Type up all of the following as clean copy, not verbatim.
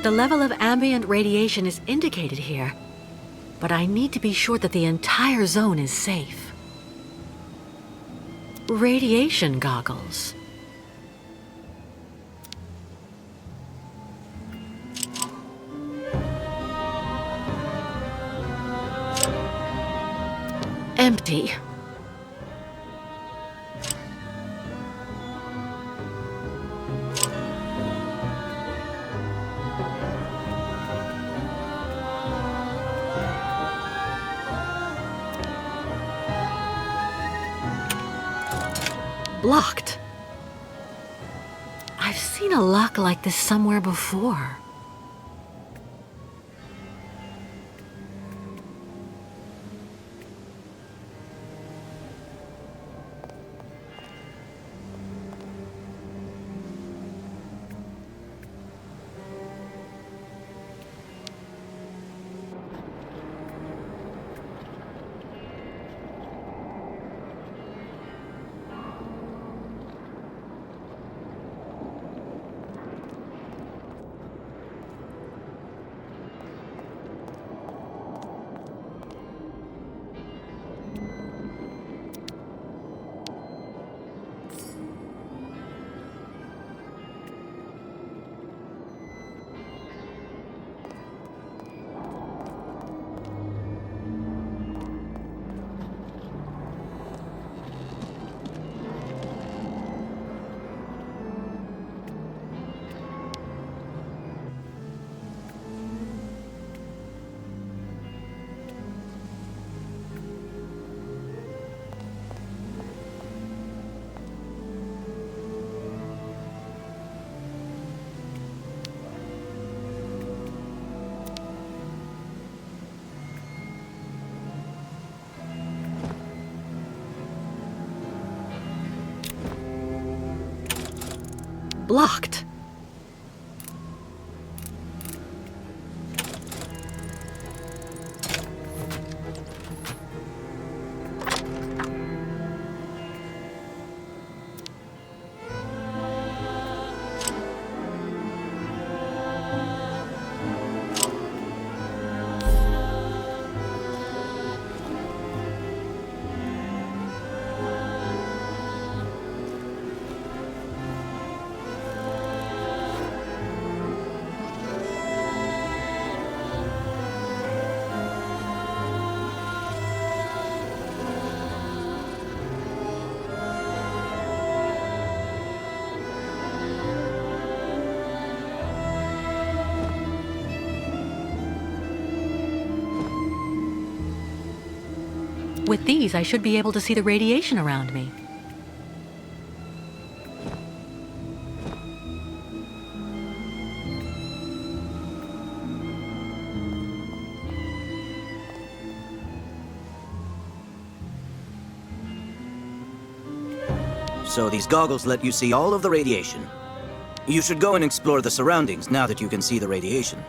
The level of ambient radiation is indicated here, but I need to be sure that the entire zone is safe. Radiation goggles. Empty. Blocked. I've seen a lock like this somewhere before. Blocked. With these, I should be able to see the radiation around me. So these goggles let you see all of the radiation. You should go and explore the surroundings now that you can see the radiation.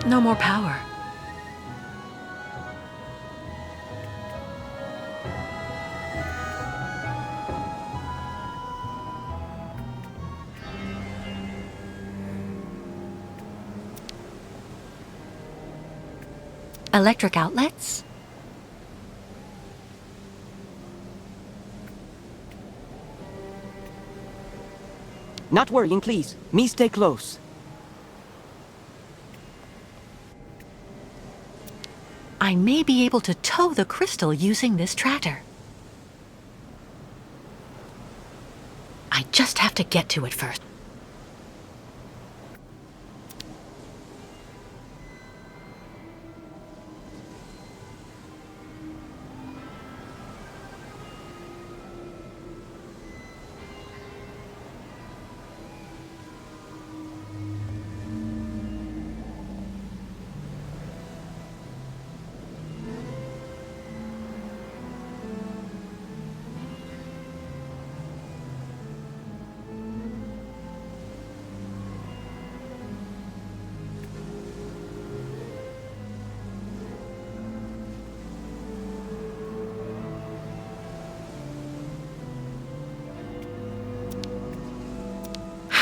No more power. Electric outlets? Not worrying, please. Me stay close. I may be able to tow the crystal using this tractor. I just have to get to it first.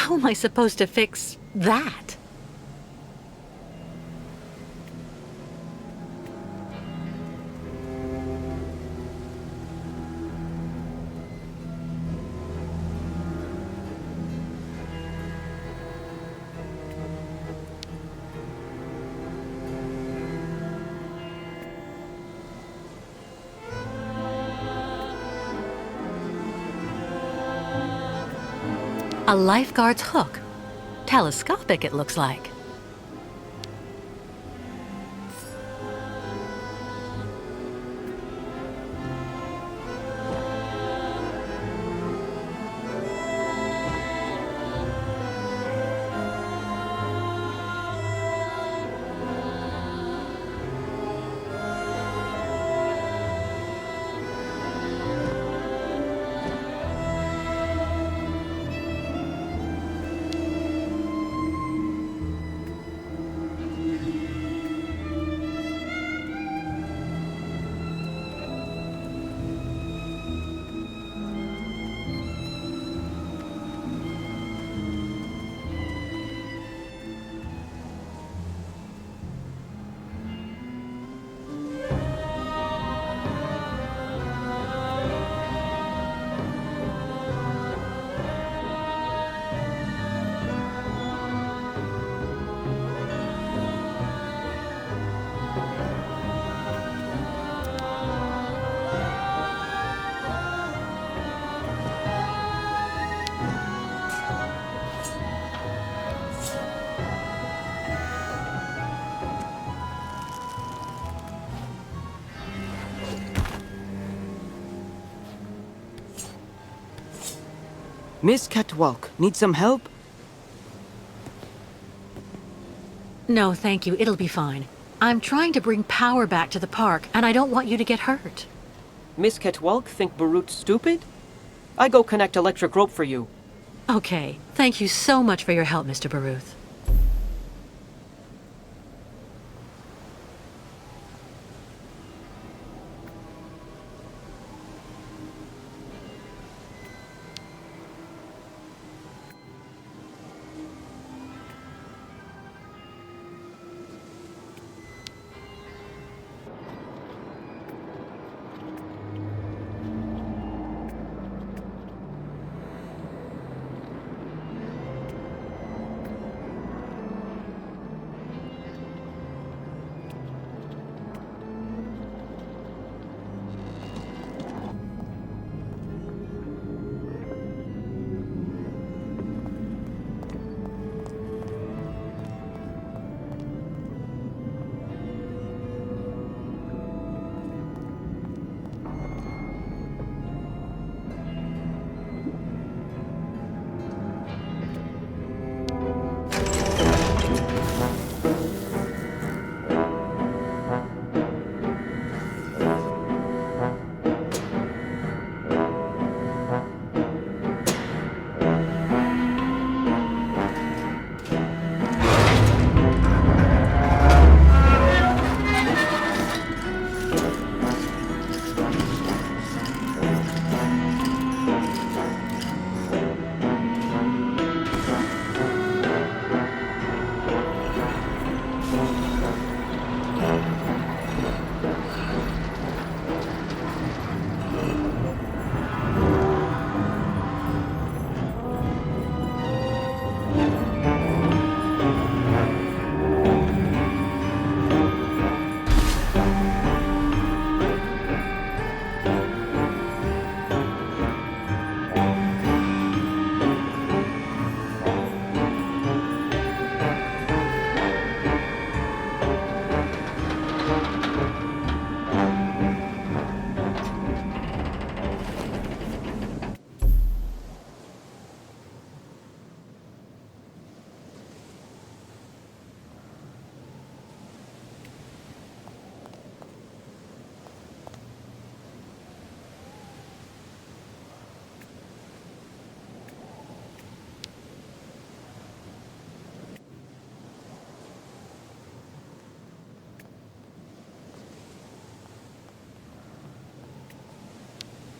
How am I supposed to fix that? A lifeguard's hook. Telescopic, it looks like. Miss Catwalk, need some help? No, thank you. It'll be fine. I'm trying to bring power back to the park, and I don't want you to get hurt. Miss Catwalk think Barut's stupid? I go connect electric rope for you. Okay. Thank you so much for your help, Mr. Baruth.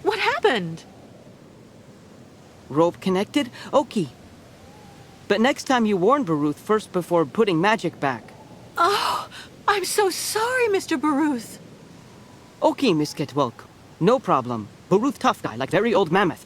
What happened? Rope connected? Okay. But next time you warn Baruth first before putting magic back. Oh, I'm so sorry, Mr. Baruth. Okay, Miss Ketwelk. No problem. Baruth tough guy, like very old mammoth.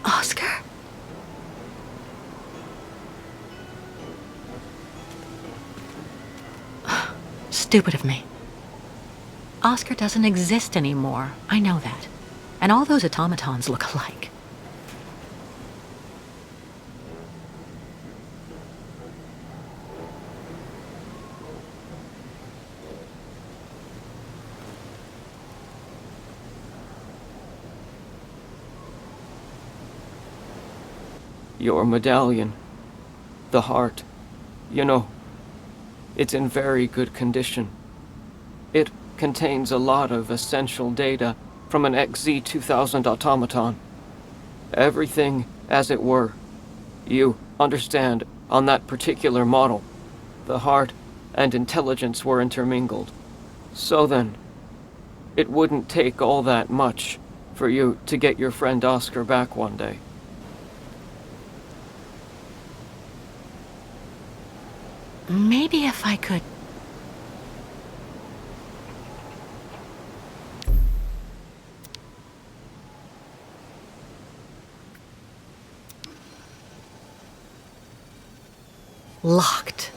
Oscar? Stupid of me. Oscar doesn't exist anymore. I know that. And all those automatons look alike. Your medallion. The heart. You know, it's in very good condition. It contains a lot of essential data from an XZ-2000 automaton. Everything as it were. You understand, on that particular model, the heart and intelligence were intermingled. So then, it wouldn't take all that much for you to get your friend Oscar back one day. Maybe if I could... Locked.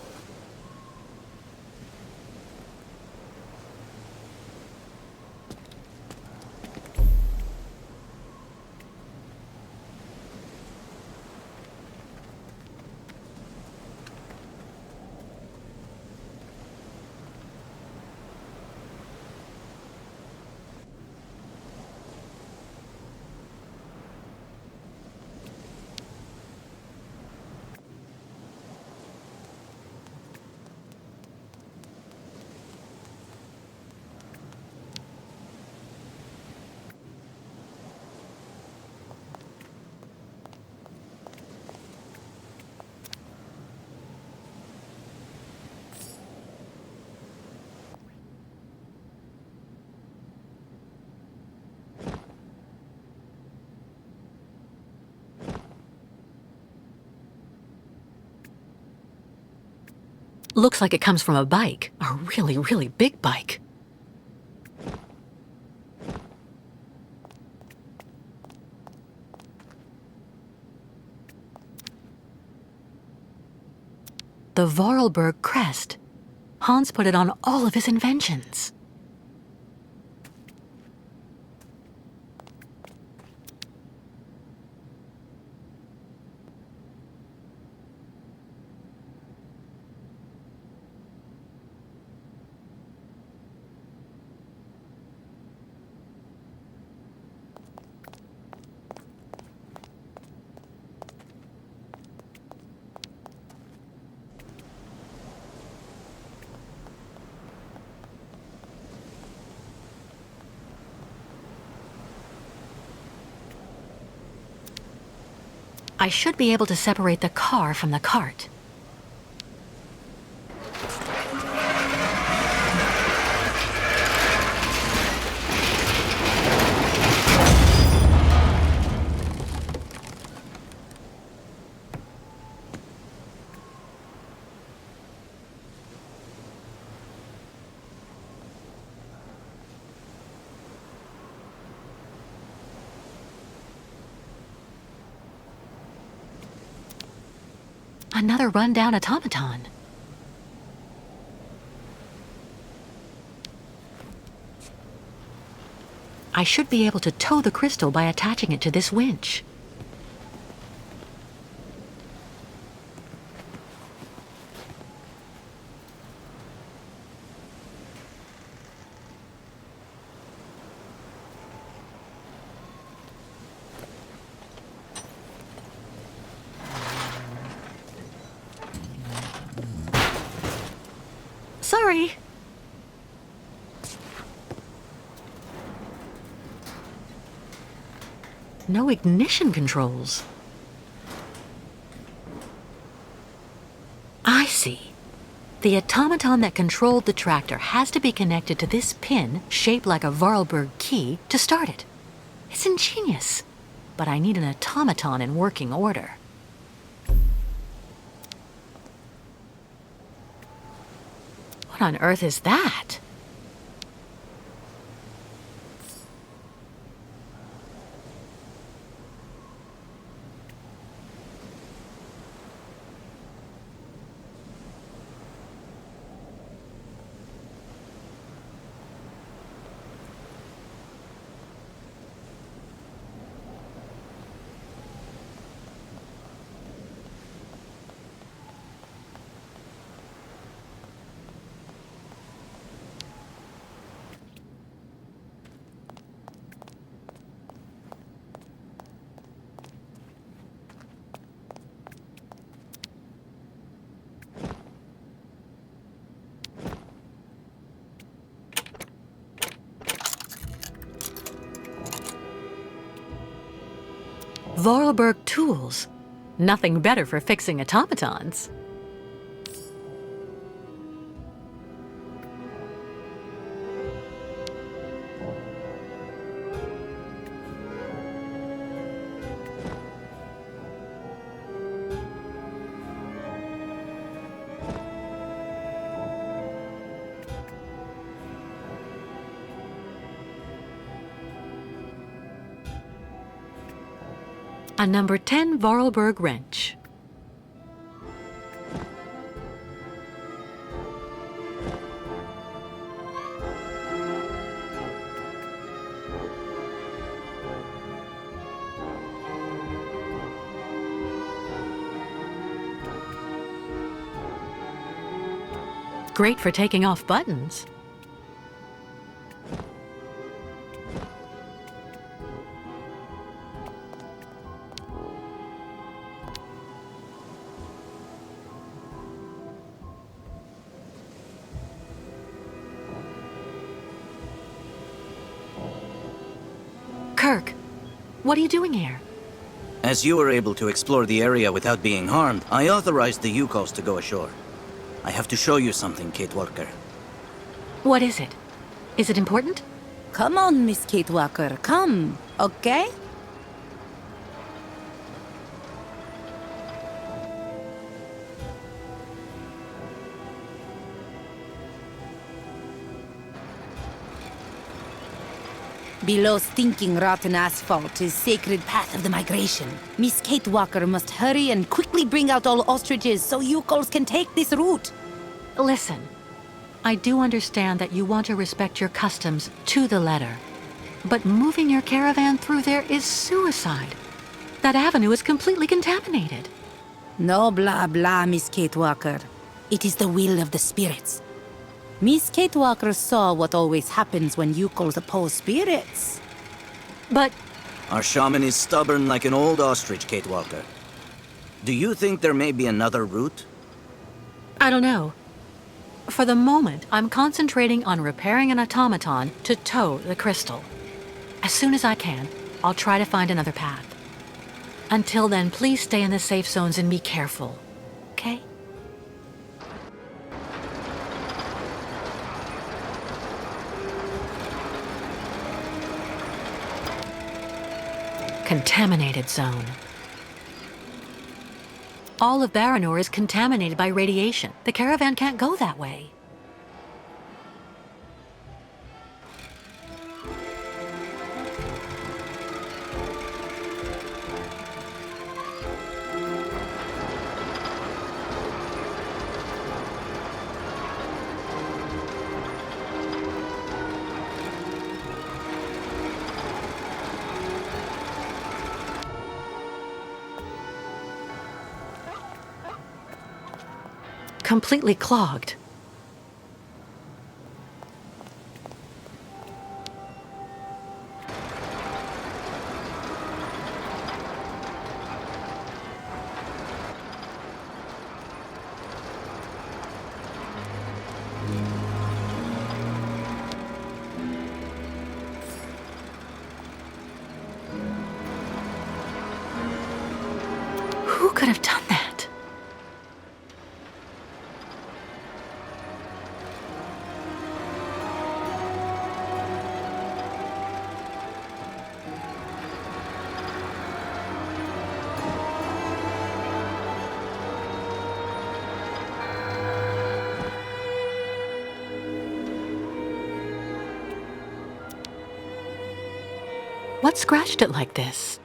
Looks like it comes from a bike. A really, really big bike. The Vorarlberg crest. Hans put it on all of his inventions. I should be able to separate the car from the cart. Another rundown automaton. I should be able to tow the crystal by attaching it to this winch. Sorry. No ignition controls. I see. The automaton that controlled the tractor has to be connected to this pin shaped like a Vorarlberg key to start it. It's ingenious, but I need an automaton in working order. What on earth is that? Vorarlberg tools. Nothing better for fixing automatons. A number 10 Vorarlberg wrench. Great for taking off buttons. Kirk, what are you doing here? As you were able to explore the area without being harmed, I authorized the Youkols to go ashore. I have to show you something, Kate Walker. What is it? Is it important? Come on, Miss Kate Walker, come, okay? Below stinking rotten asphalt is sacred path of the migration. Miss Kate Walker must hurry and quickly bring out all ostriches so Youkols can take this route. Listen, I do understand that you want to respect your customs to the letter. But moving your caravan through there is suicide. That avenue is completely contaminated. No blah blah, Miss Kate Walker. It is the will of the spirits. Miss Kate Walker saw what always happens when Youkols oppose spirits. But Our shaman is stubborn like an old ostrich, Kate Walker. Do you think there may be another route? I don't know. For the moment, I'm concentrating on repairing an automaton to tow the crystal. As soon as I can, I'll try to find another path. Until then, please stay in the safe zones and be careful, okay? Contaminated zone. All of Baranour is contaminated by radiation. The caravan can't go that way. Completely clogged. Who could have done that? What scratched it like this?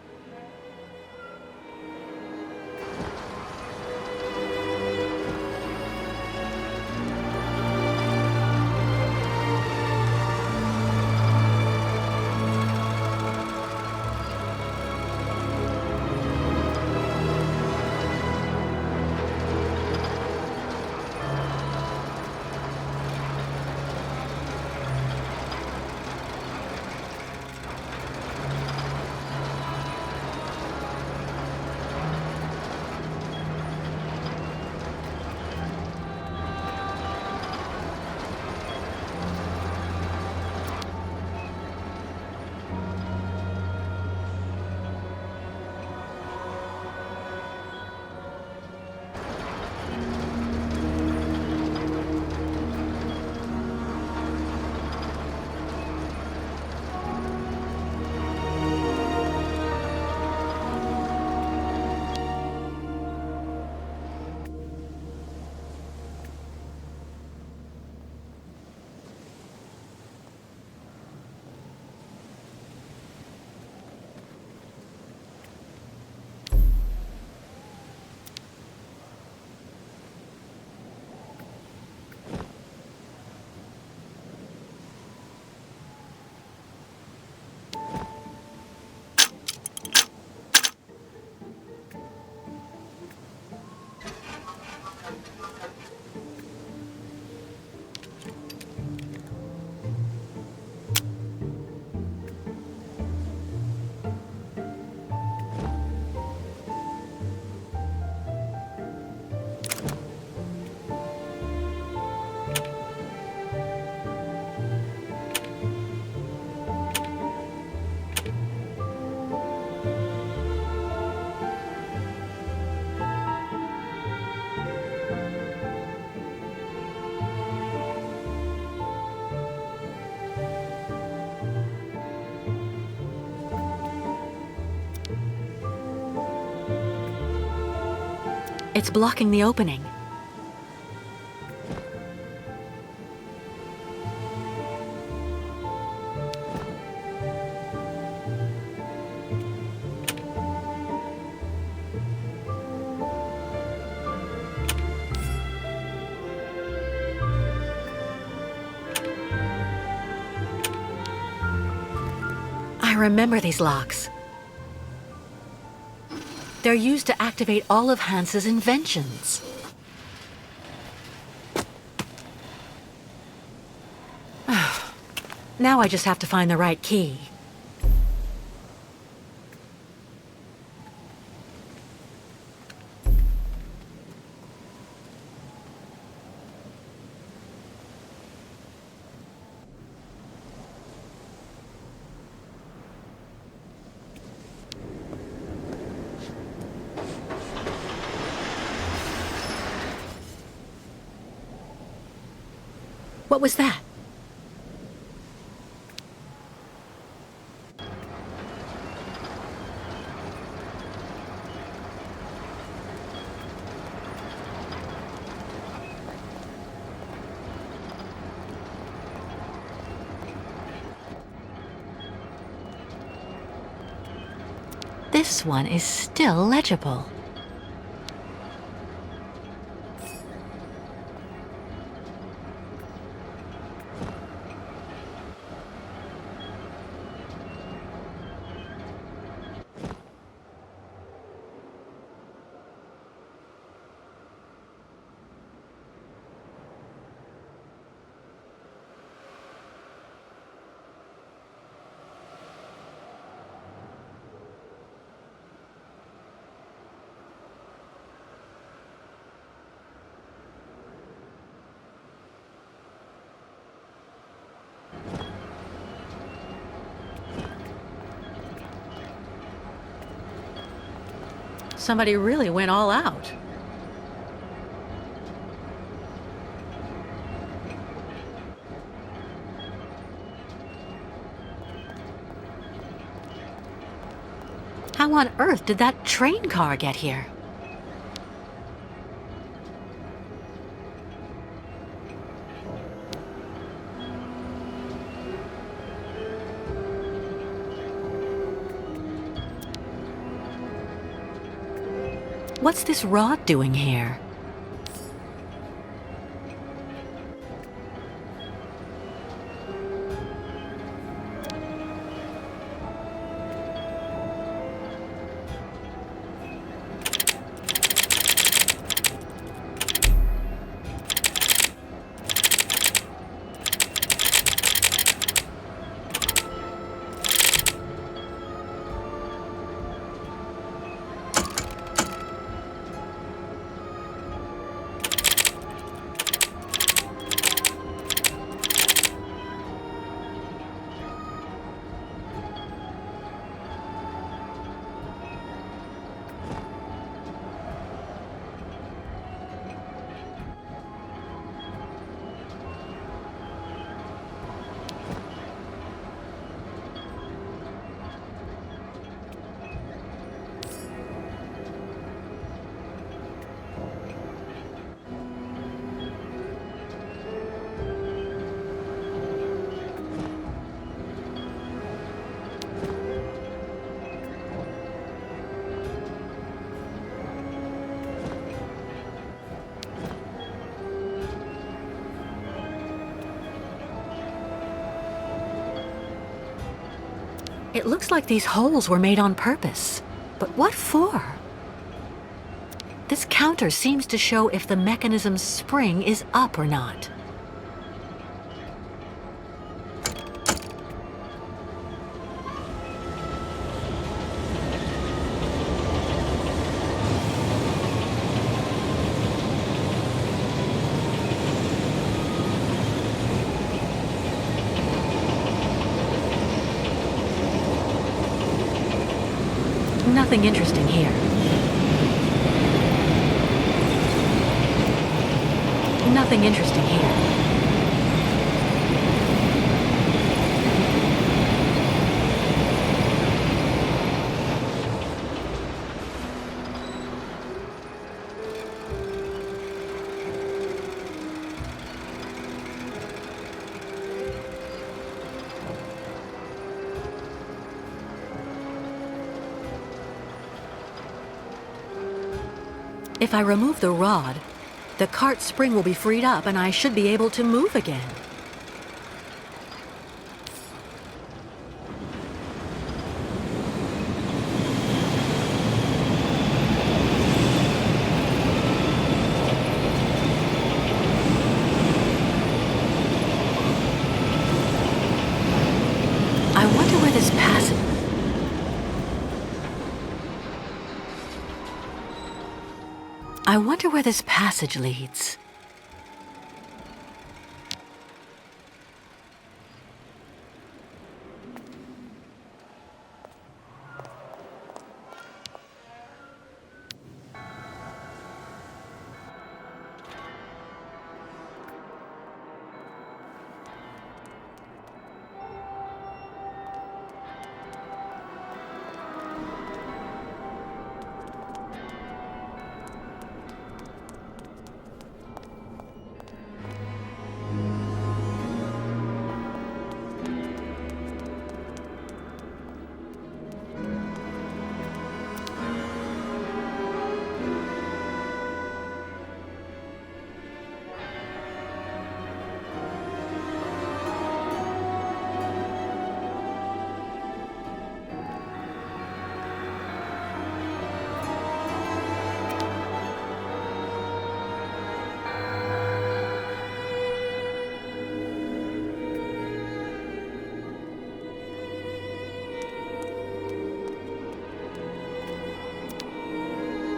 It's blocking the opening. I remember these locks. They're used to activate all of Hans's inventions. Now I just have to find the right key. What was that? This one is still legible. Somebody really went all out. How on earth did that train car get here? What's this rod doing here? It looks like these holes were made on purpose. But what for? This counter seems to show if the mechanism's spring is up or not. Nothing interesting here. Nothing interesting here. If I remove the rod, the cart spring will be freed up and I should be able to move again. I wonder where this passage... I wonder where this passage leads.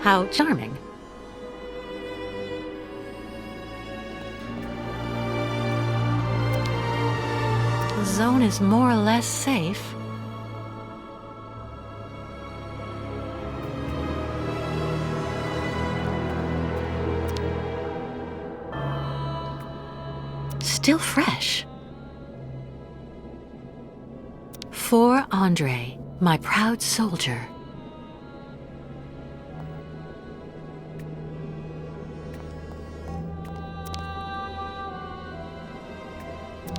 How charming. The zone is more or less safe. still fresh. For Andre, my proud soldier.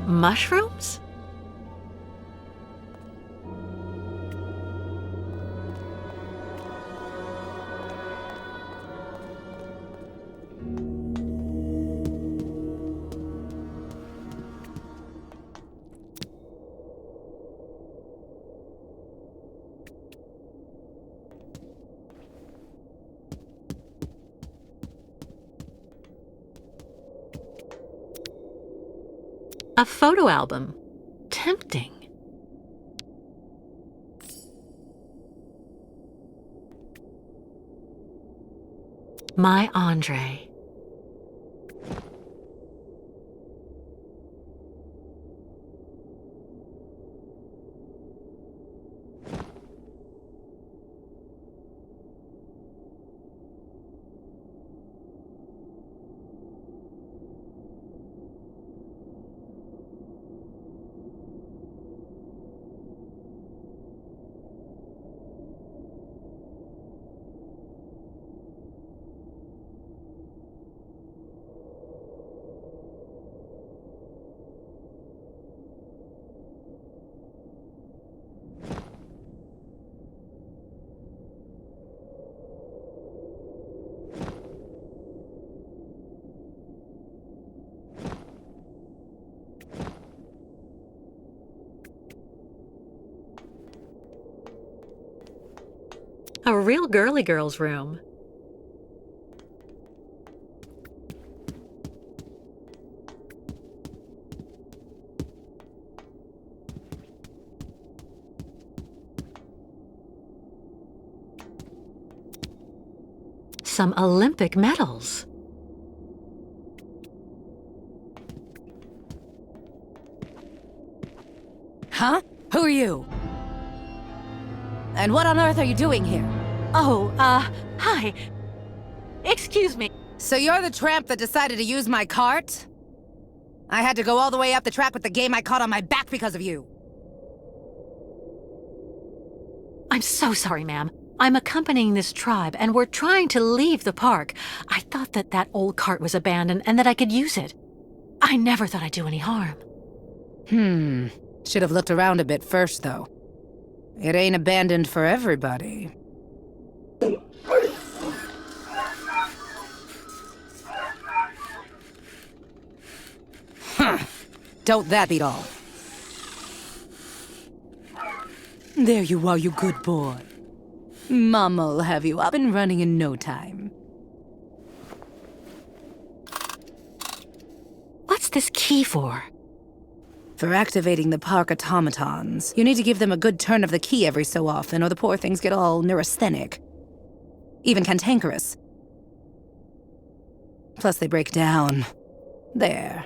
Mushrooms? A photo album. Tempting. My Andre. A real girly girl's room. Some Olympic medals. Huh? Who are you? And what on earth are you doing here? Oh, hi. Excuse me. So you're the tramp that decided to use my cart? I had to go all the way up the track with the game I caught on my back because of you. I'm so sorry, ma'am. I'm accompanying this tribe, and we're trying to leave the park. I thought that old cart was abandoned and that I could use it. I never thought I'd do any harm. Should have looked around a bit first, though. It ain't abandoned for everybody. Don't that beat all? There you are, you good boy. Mama'll have you up and running in no time. What's this key for? For activating the park automatons, you need to give them a good turn of the key every so often, or the poor things get all neurasthenic. Even cantankerous. Plus they break down. There.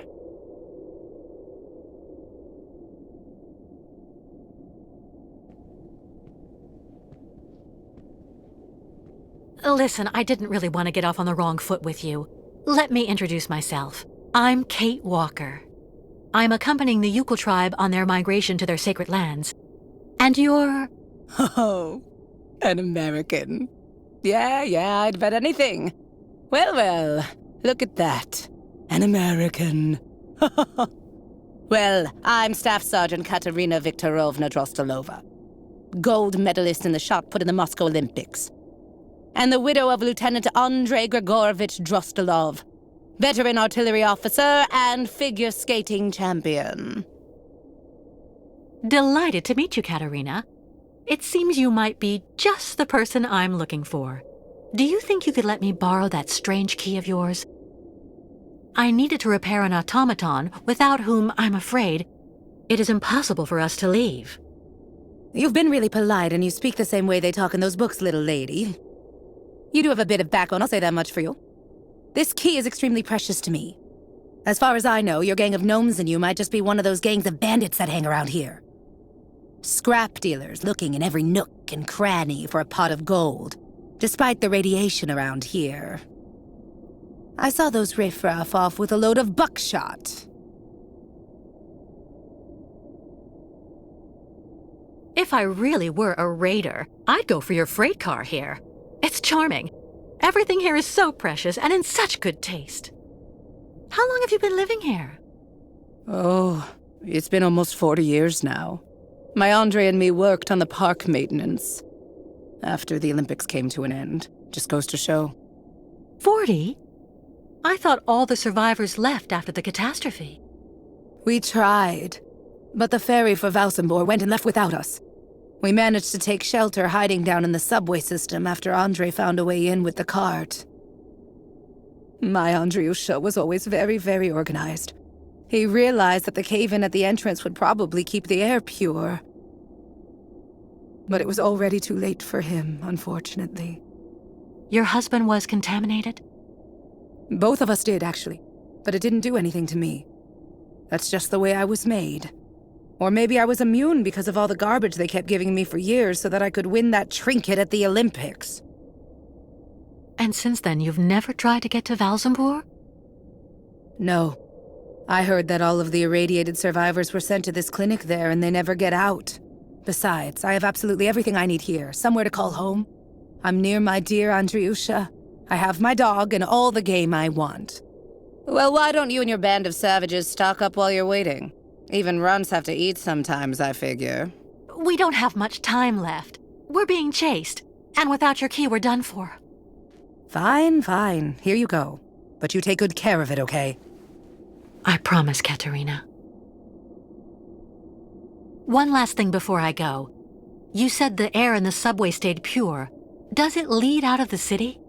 Listen, I didn't really want to get off on the wrong foot with you. Let me introduce myself. I'm Kate Walker. I'm accompanying the Youkol tribe on their migration to their sacred lands. And you're... Oh, an American. Yeah, I'd bet anything. Well, look at that. An American. Well, I'm Staff Sergeant Katerina Viktorovna Drostelova. Gold medalist in the shot put in the Moscow Olympics. And the widow of Lieutenant Andrei Grigorovich Drostelov, veteran artillery officer and figure skating champion. Delighted to meet you, Katerina. It seems you might be just the person I'm looking for. Do you think you could let me borrow that strange key of yours? I needed to repair an automaton, without whom, I'm afraid, it is impossible for us to leave. You've been really polite, and you speak the same way they talk in those books, little lady. You do have a bit of backbone, I'll say that much for you. This key is extremely precious to me. As far as I know, your gang of gnomes and you might just be one of those gangs of bandits that hang around here. Scrap dealers looking in every nook and cranny for a pot of gold, despite the radiation around here. I saw those riffraff off with a load of buckshot. If I really were a raider, I'd go for your freight car here. It's charming. Everything here is so precious and in such good taste. How long have you been living here? Oh, it's been almost 40 years now. My Andre and me worked on the park maintenance. After the Olympics came to an end. Just goes to show. 40? I thought all the survivors left after the catastrophe. We tried, but the ferry for Valsambor went and left without us. We managed to take shelter hiding down in the subway system after Andre found a way in with the cart. My Andriusha was always very, very organized. He realized that the cave-in at the entrance would probably keep the air pure. But it was already too late for him, unfortunately. Your husband was contaminated? Both of us did, actually. But it didn't do anything to me. That's just the way I was made. Or maybe I was immune because of all the garbage they kept giving me for years so that I could win that trinket at the Olympics. And since then, you've never tried to get to Valsambor? No. I heard that all of the irradiated survivors were sent to this clinic there and they never get out. Besides, I have absolutely everything I need here, somewhere to call home. I'm near my dear Andriusha. I have my dog and all the game I want. Well, why don't you and your band of savages stock up while you're waiting? Even runts have to eat sometimes, I figure. We don't have much time left. We're being chased. And without your key, we're done for. Fine, fine. Here you go. But you take good care of it, okay? I promise, Katerina. One last thing before I go. You said the air in the subway stayed pure. Does it lead out of the city?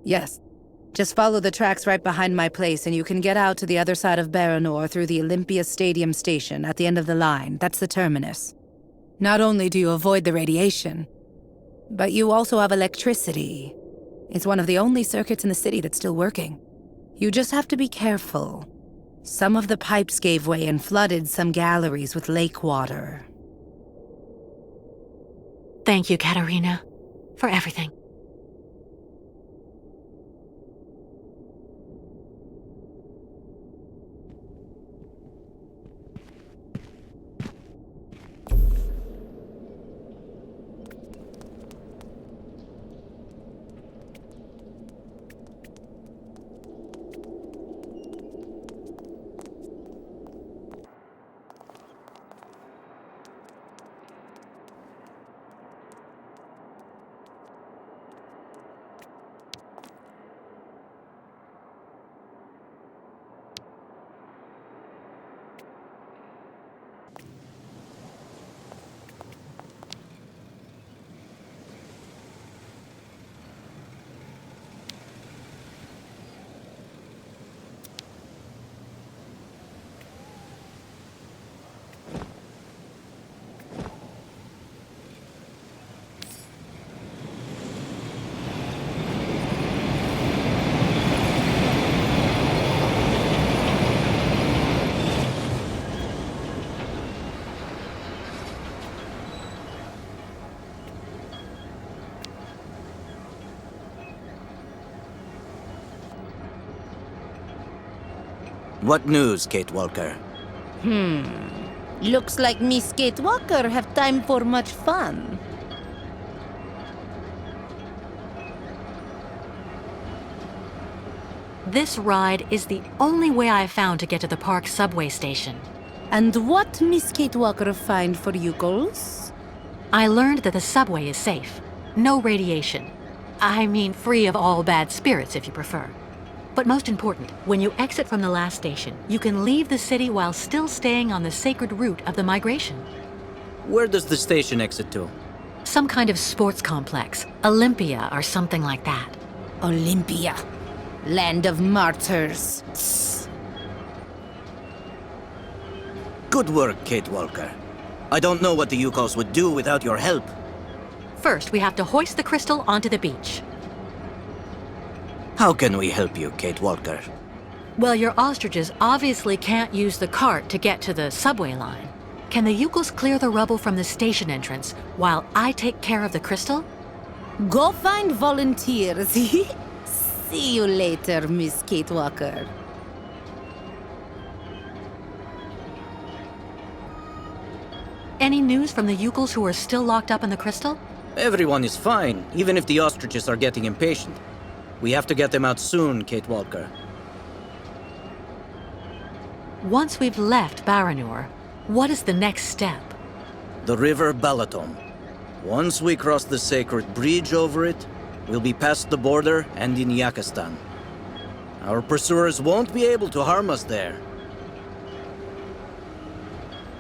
Yes. Just follow the tracks right behind my place and you can get out to the other side of Baranour through the Olympia Stadium station at the end of the line. That's the terminus. Not only do you avoid the radiation, but you also have electricity. It's one of the only circuits in the city that's still working. You just have to be careful. Some of the pipes gave way and flooded some galleries with lake water. Thank you, Katerina, for everything. What news, Kate Walker? Looks like Miss Kate Walker have time for much fun. This ride is the only way I've found to get to the park subway station. And what Miss Kate Walker find for Youkols? I learned that the subway is safe. No radiation. I mean, free of all bad spirits, if you prefer. But most important, when you exit from the last station, you can leave the city while still staying on the sacred route of the migration. Where does the station exit to? Some kind of sports complex, Olympia or something like that. Olympia. Land of martyrs. Good work, Kate Walker. I don't know what the Youkols would do without your help. First, we have to hoist the crystal onto the beach. How can we help you, Kate Walker? Well, your ostriches obviously can't use the cart to get to the subway line. Can the Youkols clear the rubble from the station entrance while I take care of the crystal? Go find volunteers. See you later, Miss Kate Walker. news from the Youkols who are still locked up in the crystal? Everyone is fine, even if the ostriches are getting impatient. We have to get them out soon, Kate Walker. Once we've left Baranour, what is the next step? The river Balaton. Once we cross the sacred bridge over it, we'll be past the border and in Yakistan. Our pursuers won't be able to harm us there.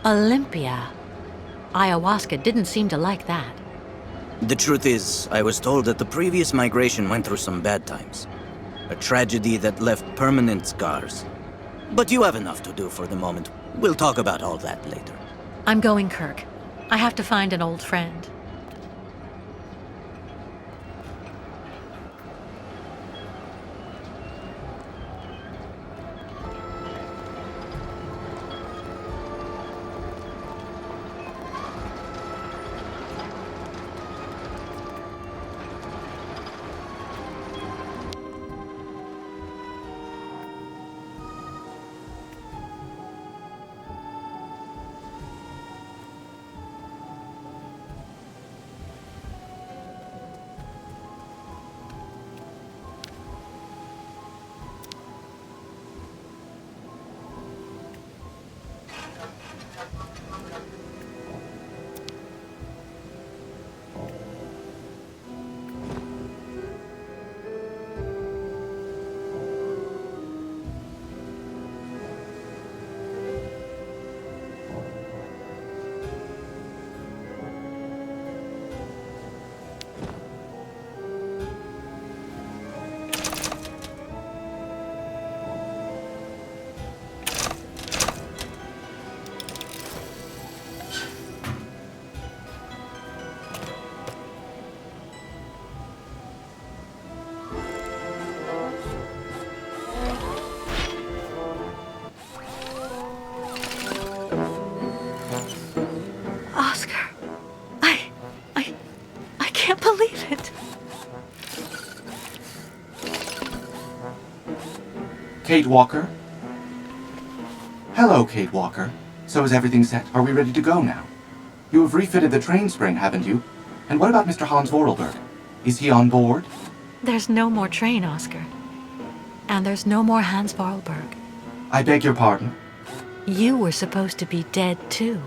Olympia. Ayahuasca didn't seem to like that. The truth is, I was told that the previous migration went through some bad times. A tragedy that left permanent scars. But you have enough to do for the moment. We'll talk about all that later. I'm going, Kirk. I have to find an old friend. Kate Walker? Hello, Kate Walker. So is everything set? Are we ready to go now? You have refitted the train spring, haven't you? And what about Mr. Hans Vorarlberg? Is he on board? There's no more train, Oscar. And there's no more Hans Vorarlberg. I beg your pardon? You were supposed to be dead, too.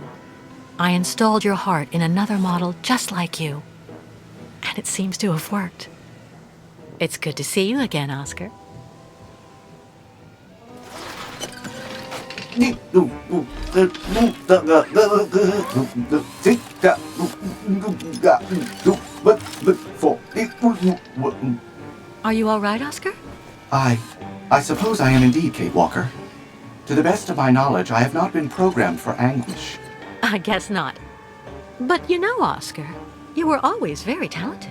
I installed your heart in another model just like you. And it seems to have worked. It's good to see you again, Oscar. Are you all right, Oscar? I suppose I am indeed, Kate Walker. To the best of my knowledge, I have not been programmed for anguish. I guess not. But you know, Oscar, you were always very talented.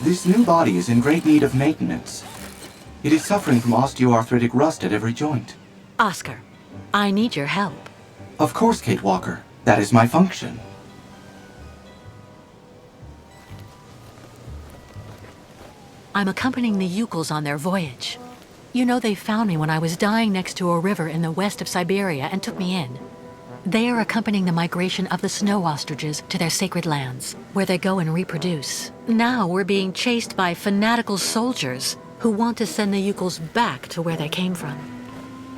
This new body is in great need of maintenance. It is suffering from osteoarthritic rust at every joint. Oscar, I need your help. Of course, Kate Walker. That is my function. I'm accompanying the Youkols on their voyage. You know, they found me when I was dying next to a river in the west of Syberia and took me in. They are accompanying the migration of the snow ostriches to their sacred lands, where they go and reproduce. Now we're being chased by fanatical soldiers who want to send the Youkols back to where they came from.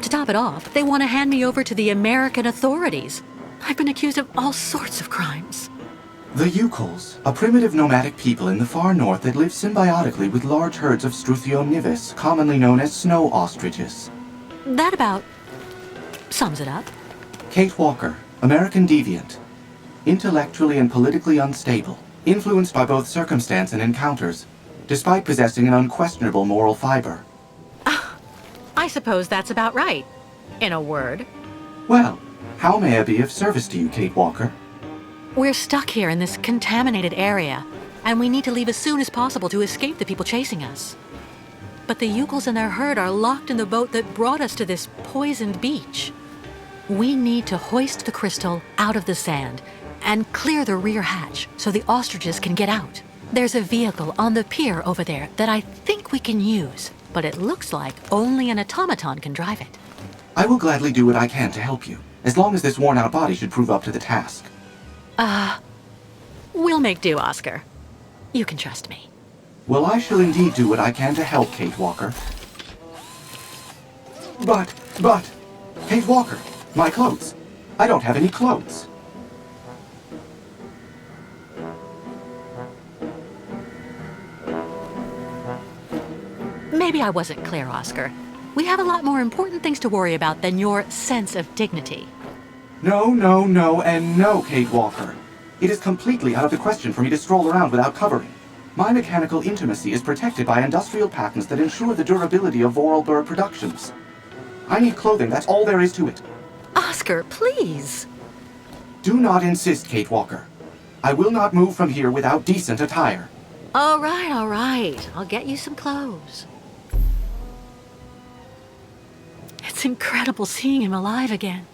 To top it off, they want to hand me over to the American authorities. I've been accused of all sorts of crimes. The Youkols, a primitive nomadic people in the far north that live symbiotically with large herds of Struthio, commonly known as snow ostriches. That about sums it up. Kate Walker, American deviant. Intellectually and politically unstable, influenced by both circumstance and encounters, despite possessing an unquestionable moral fiber. I suppose that's about right, in a word. Well, how may I be of service to you, Kate Walker? We're stuck here in this contaminated area, and we need to leave as soon as possible to escape the people chasing us. But the Youkols and their herd are locked in the boat that brought us to this poisoned beach. We need to hoist the crystal out of the sand and clear the rear hatch so the ostriches can get out. There's a vehicle on the pier over there that I think we can use, but it looks like only an automaton can drive it. I will gladly do what I can to help you, as long as this worn-out body should prove up to the task. We'll make do, Oscar. You can trust me. Well, I shall indeed do what I can to help, Kate Walker. But, Kate Walker, my clothes. I don't have any clothes. Maybe I wasn't clear, Oscar. We have a lot more important things to worry about than your sense of dignity. No, and no, Kate Walker. It is completely out of the question for me to stroll around without covering. My mechanical intimacy is protected by industrial patents that ensure the durability of Vorarlberg productions. I need clothing, that's all there is to it. Oscar, please. Do not insist, Kate Walker. I will not move from here without decent attire. All right. I'll get you some clothes. It's incredible seeing him alive again.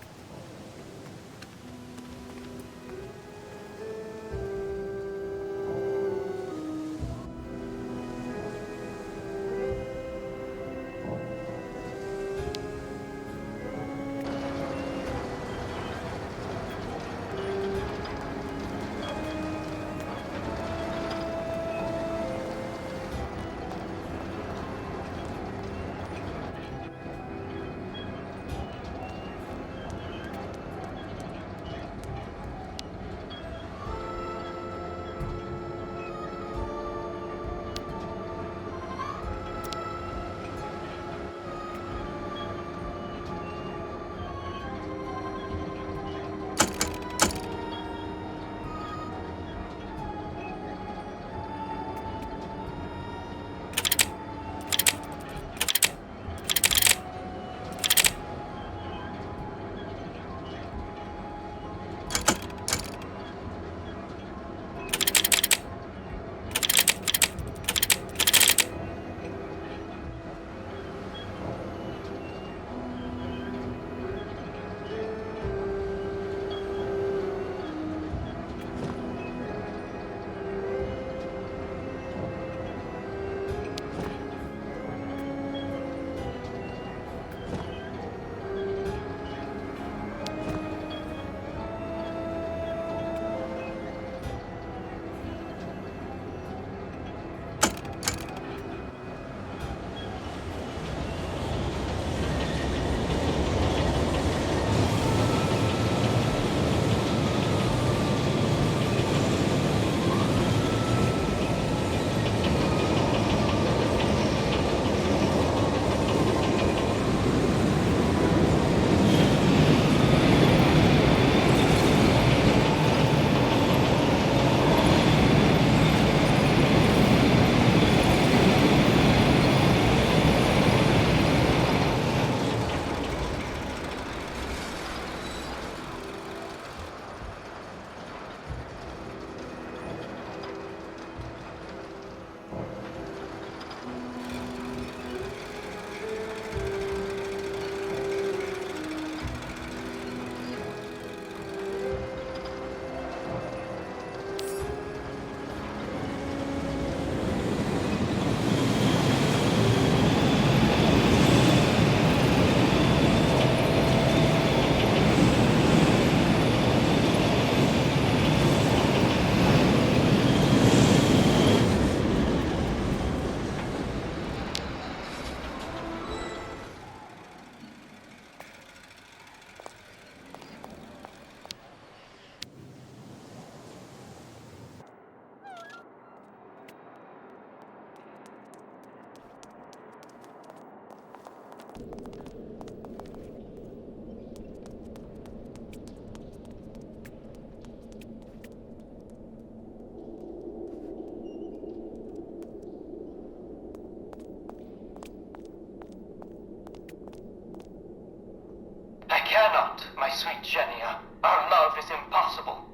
cannot, my sweet Genia. Our love is impossible.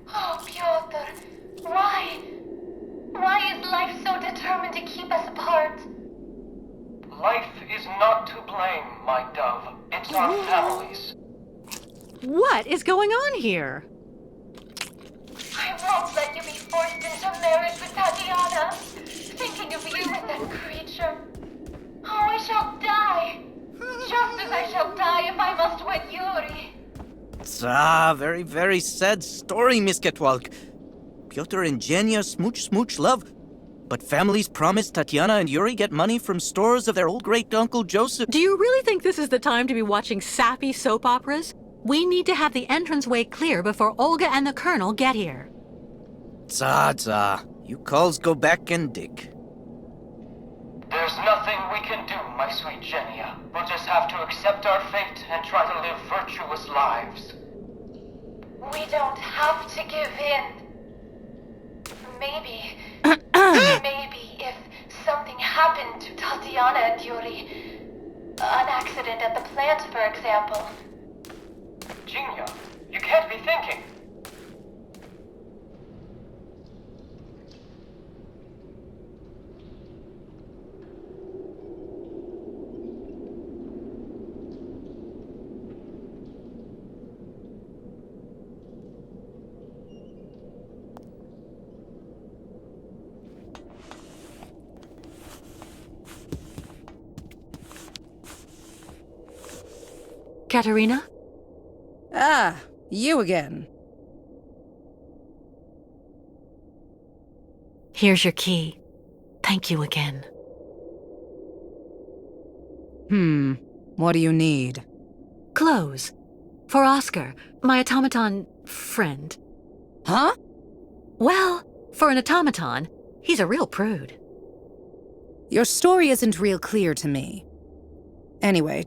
Oh, Piotr, why? Why is life so determined to keep us apart? Life is not to blame, my dove. It's our families. What is going on here? I won't let you be forced into marriage with Tatiana. Thinking of you and that creature. Oh, I shall die. Just as I shall die if I must wed Yuri. Very, very sad story, Miss Ketwalk. Pyotr and Jenya smooch love. But families promised Tatiana and Yuri get money from stores of their old great-uncle Joseph. Do you really think this is the time to be watching sappy soap operas? We need to have the entranceway clear before Olga and the Colonel get here. You calls go back and dig. There's nothing we can do, my sweet Genia. We'll just have to accept our fate and try to live virtuous lives. We don't have to give in. Maybe if something happened to Tatiana and Yuri, an accident at the plant, for example. Genia, you can't be thinking. Katerina? Ah, you again. Here's your key. Thank you again. What do you need? Clothes. For Oscar, my automaton friend. Huh? Well, for an automaton, he's a real prude. Your story isn't real clear to me. Anyway,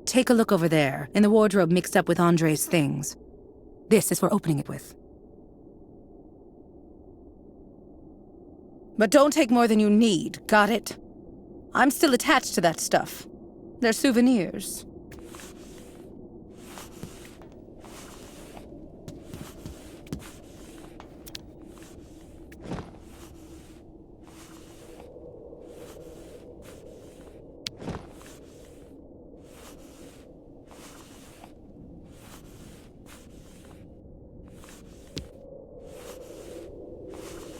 take a look over there, in the wardrobe mixed up with Andre's things. This is for opening it with. But don't take more than you need, got it? I'm still attached to that stuff. They're souvenirs.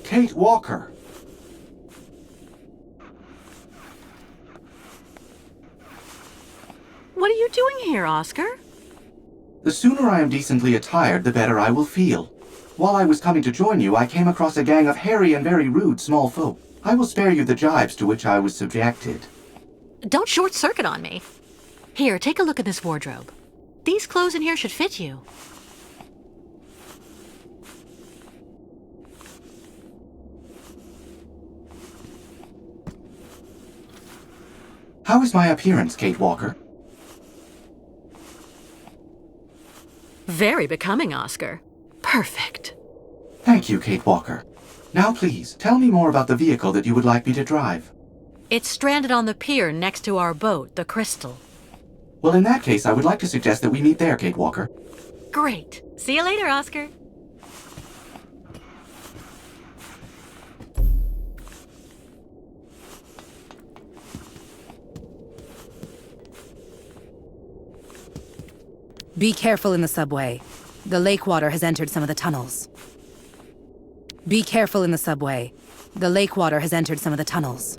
Kate Walker! What are you doing here, Oscar? The sooner I am decently attired, the better I will feel. While I was coming to join you, I came across a gang of hairy and very rude small folk. I will spare you the jibes to which I was subjected. Don't short circuit on me. Here, take a look at this wardrobe. These clothes in here should fit you. How is my appearance, Kate Walker? Very becoming, Oscar. Perfect. Thank you, Kate Walker. Now please, tell me more about the vehicle that you would like me to drive. It's stranded on the pier next to our boat, the Crystal. Well, in that case, I would like to suggest that we meet there, Kate Walker. Great. See you later, Oscar. Be careful in the subway. The lake water has entered some of the tunnels. Be careful in the subway. The lake water has entered some of the tunnels.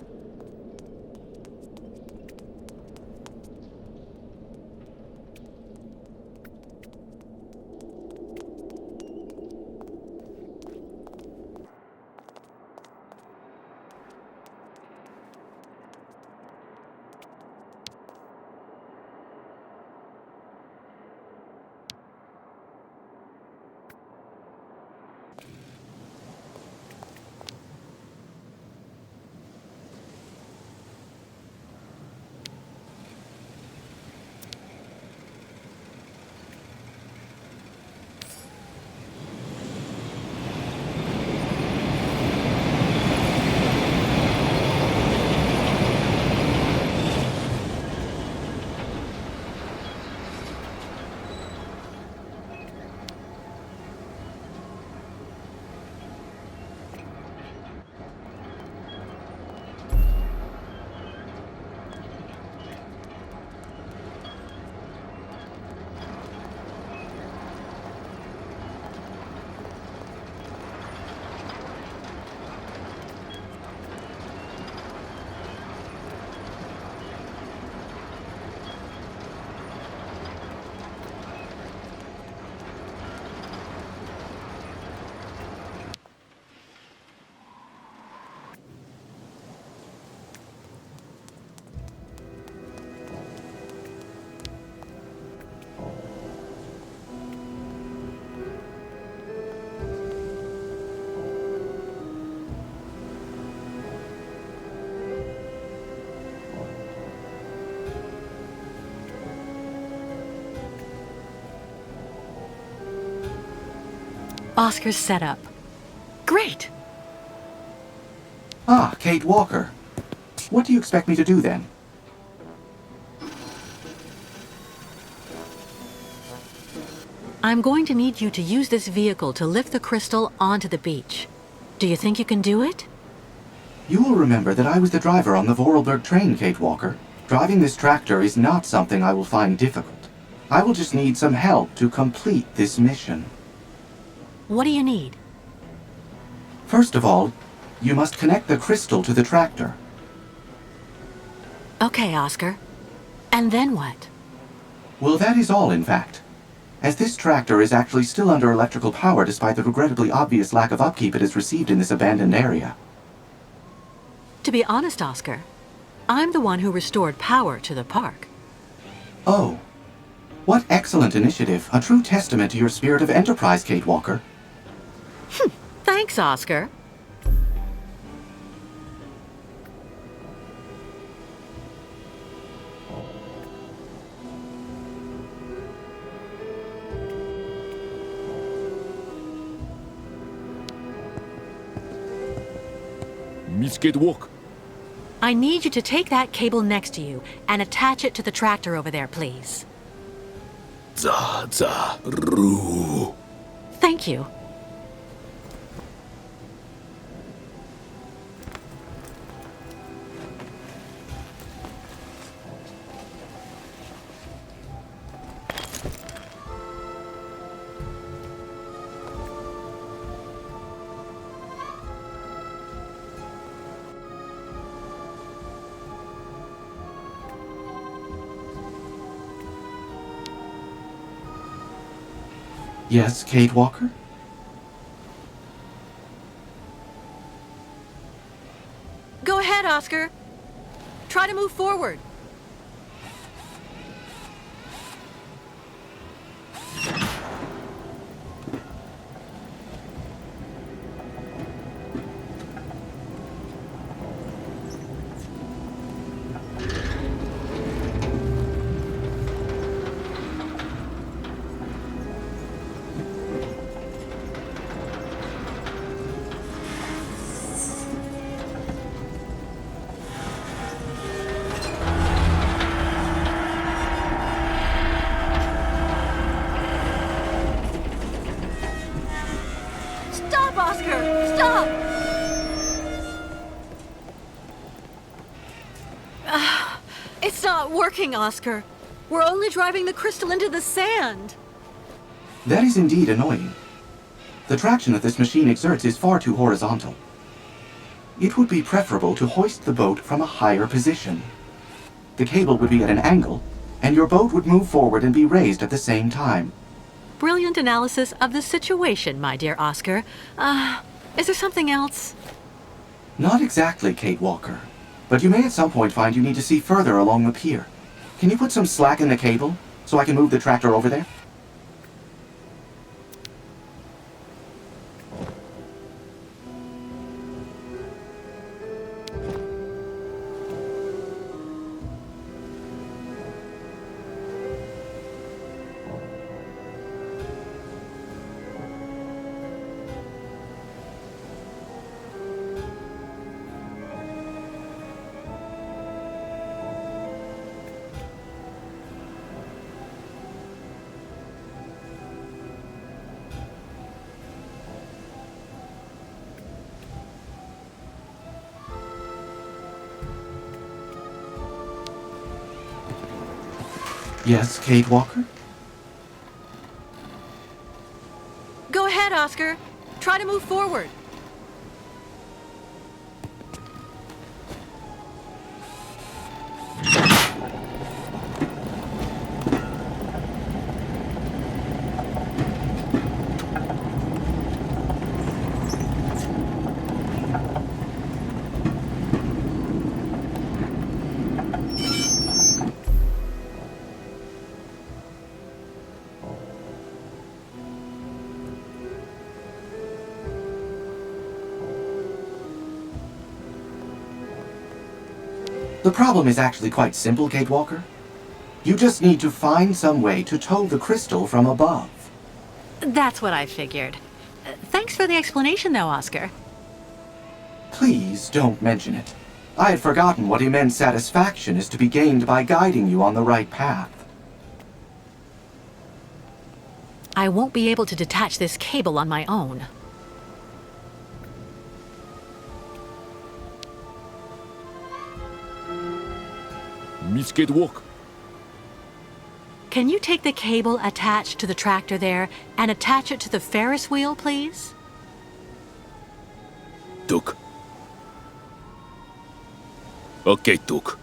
Oscar's set up. Great! Ah, Kate Walker. What do you expect me to do then? I'm going to need you to use this vehicle to lift the crystal onto the beach. Do you think you can do it? You will remember that I was the driver on the Vorarlberg train, Kate Walker. Driving this tractor is not something I will find difficult. I will just need some help to complete this mission. What do you need? First of all, you must connect the crystal to the tractor. Okay, Oscar. And then what? Well, that is all, in fact. As this tractor is actually still under electrical power despite the regrettably obvious lack of upkeep it has received in this abandoned area. To be honest, Oscar, I'm the one who restored power to the park. Oh. What excellent initiative. A true testament to your spirit of enterprise, Kate Walker. Thanks, Oscar. Miss Kate Walker. I need you to take that cable next to you and attach it to the tractor over there, please. Ru. Thank you. Yes, Kate Walker? Go ahead, Oscar. Try to move forward. Stop, Oscar! Stop! It's not working, Oscar. We're only driving the crystal into the sand. That is indeed annoying. The traction that this machine exerts is far too horizontal. It would be preferable to hoist the boat from a higher position. The cable would be at an angle, and your boat would move forward and be raised at the same time. Brilliant analysis of the situation, my dear Oscar. Is there something else? Not exactly, Kate Walker. But you may at some point find you need to see further along the pier. Can you put some slack in the cable, so I can move the tractor over there? Yes, Kate Walker? Go ahead, Oscar. Try to move forward. The problem is actually quite simple, Kate Walker. You just need to find some way to tow the crystal from above. That's what I figured. Thanks for the explanation, though, Oscar. Please don't mention it. I had forgotten what immense satisfaction is to be gained by guiding you on the right path. I won't be able to detach this cable on my own. Misket walk. Can you take the cable attached to the tractor there and attach it to the Ferris wheel, please? Tuk. Okay, Tuk.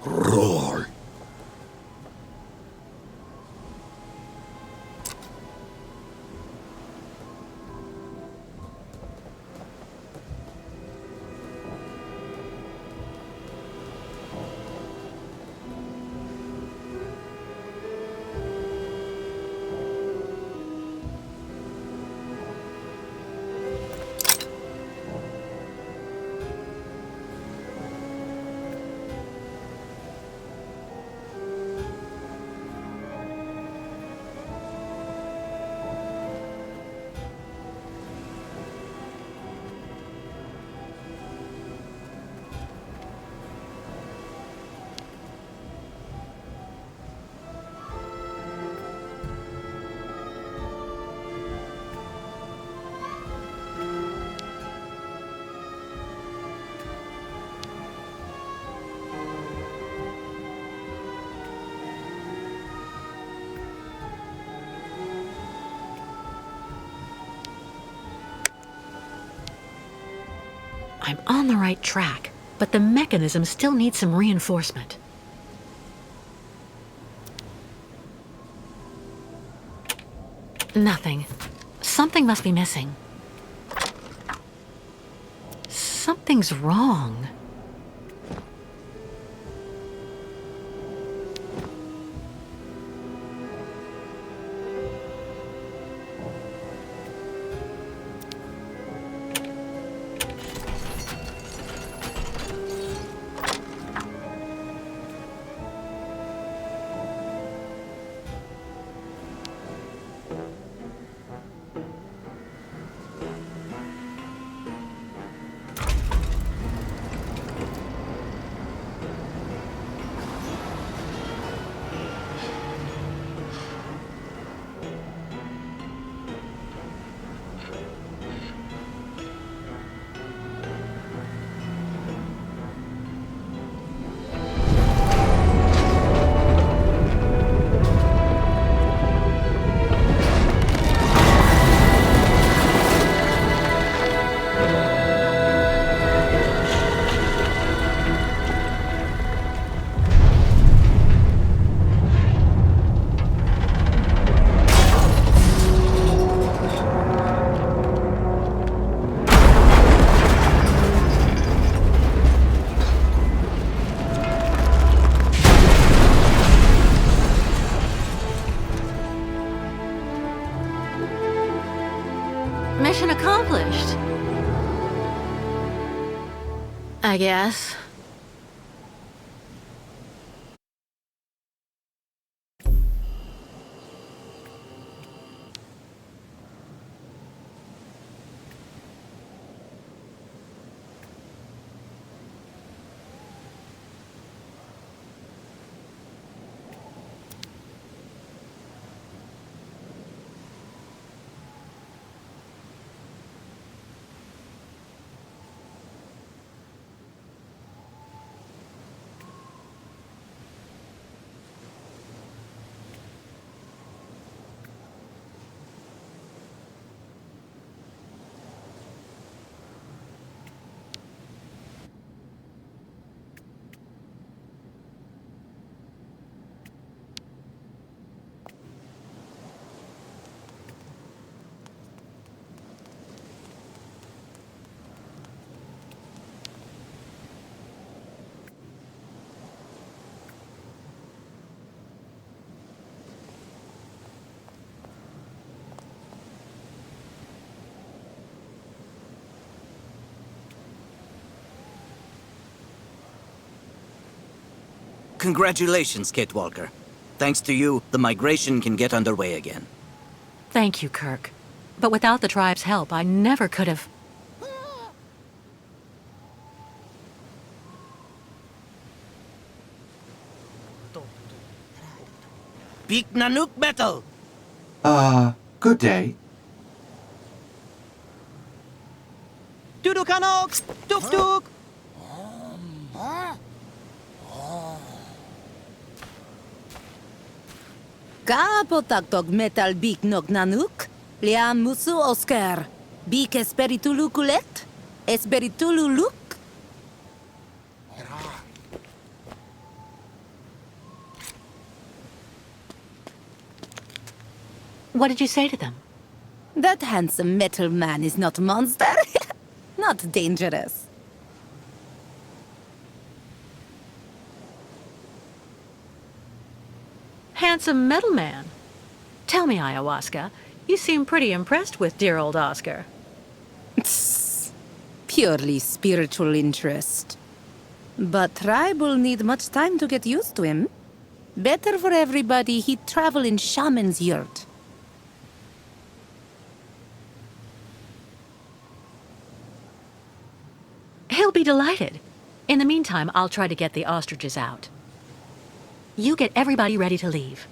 Roll. I'm on the right track, but the mechanism still needs some reinforcement. Nothing. Something must be missing. Something's wrong. Mission accomplished. I guess. Congratulations, Kate Walker. Thanks to you, the migration can get underway again. Thank you, Kirk. But without the tribe's help, I never could have... Big Nanook battle! Good day. Dudukanok! Duk duk! Kapotaktok metal bik nog nanuk, liam musu Oscar. Bik esperitulu kulet, esperitulu luk. What did you say to them? That handsome metal man is not a monster. Not dangerous. Handsome metal man. Tell me, Ayahuasca, you seem pretty impressed with dear old Oscar. Purely spiritual interest. But tribe will need much time to get used to him. Better for everybody he'd travel in shaman's yurt. He'll be delighted. In the meantime, I'll try to get the ostriches out. You get everybody ready to leave.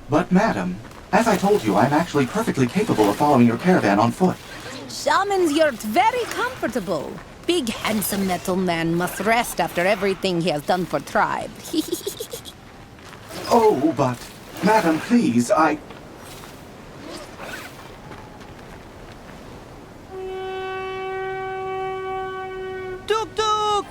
But madam, as I told you, I'm actually perfectly capable of following your caravan on foot. Shaman's yurt very comfortable. Big handsome metal man must rest after everything he has done for tribe. Oh, but... Madam, please, I... Duk duk!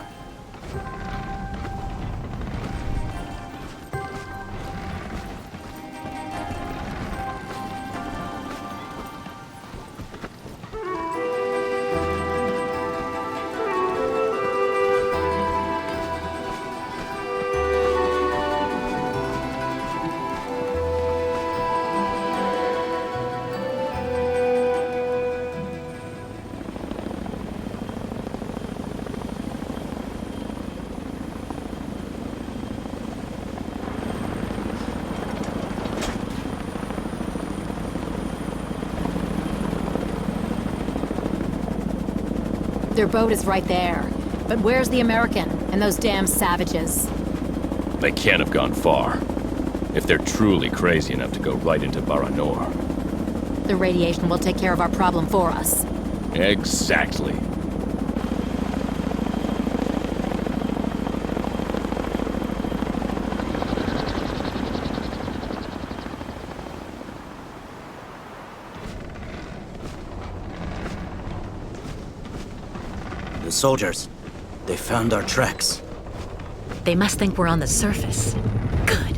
Their boat is right there. But where's the American and those damn savages? They can't have gone far. If they're truly crazy enough to go right into Baranour. The radiation will take care of our problem for us. Exactly. The soldiers. They found our tracks. They must think we're on the surface. Good.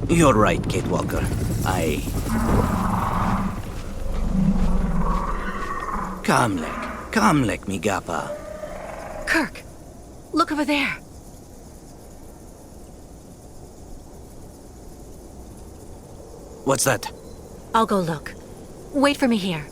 You're right, Kate Walker. Kamlek, mi gapa. Kirk, look over there. What's that? I'll go look. Wait for me here.